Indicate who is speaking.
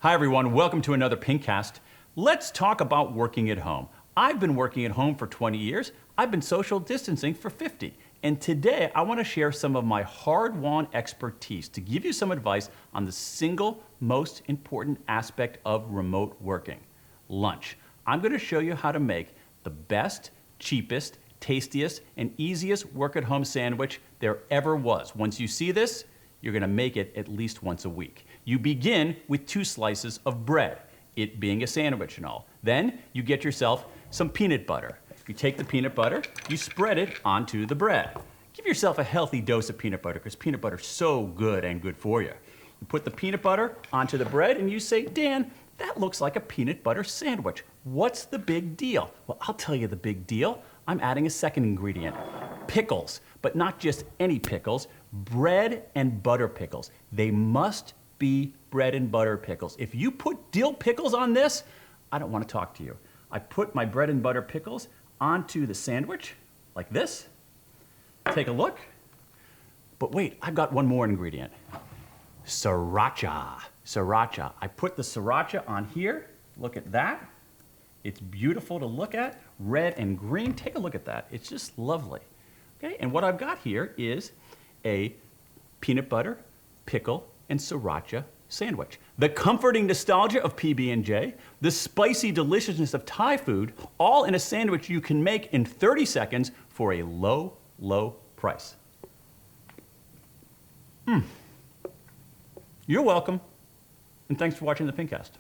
Speaker 1: Hi everyone, welcome to another Pinkcast. Let's talk about working at home. I've been working at home for 20 years. I've been social distancing for 50. And today I want to share some of my hard-won expertise to give you some advice on the single most important aspect of remote working, lunch. I'm going to show you how to make the best, cheapest, tastiest, and easiest work-at-home sandwich there ever was. Once you see this, you're going to make it at least once a week. You begin with 2 slices of bread, it being a sandwich and all. Then you get yourself some peanut butter. You take the peanut butter, you spread it onto the bread. Give yourself a healthy dose of peanut butter because peanut butter is so good and good for you. You put the peanut butter onto the bread and you say, Dan, that looks like a peanut butter sandwich. What's the big deal? Well, I'll tell you the big deal. I'm adding a second ingredient, pickles, but not just any pickles, bread and butter pickles. They must be bread and butter pickles. If you put dill pickles on this, I don't want to talk to you. I put my bread and butter pickles onto the sandwich like this. Take a look. But wait, I've got one more ingredient. Sriracha. Sriracha. I put the sriracha on here. Look at that. It's beautiful to look at. Red and green. Take a look at that. It's just lovely. Okay, and what I've got here is a peanut butter, pickle, and sriracha sandwich. The comforting nostalgia of PB&J, the spicy deliciousness of Thai food, all in a sandwich you can make in 30 seconds for a low, low price. You're welcome, and thanks for watching the Pinkcast.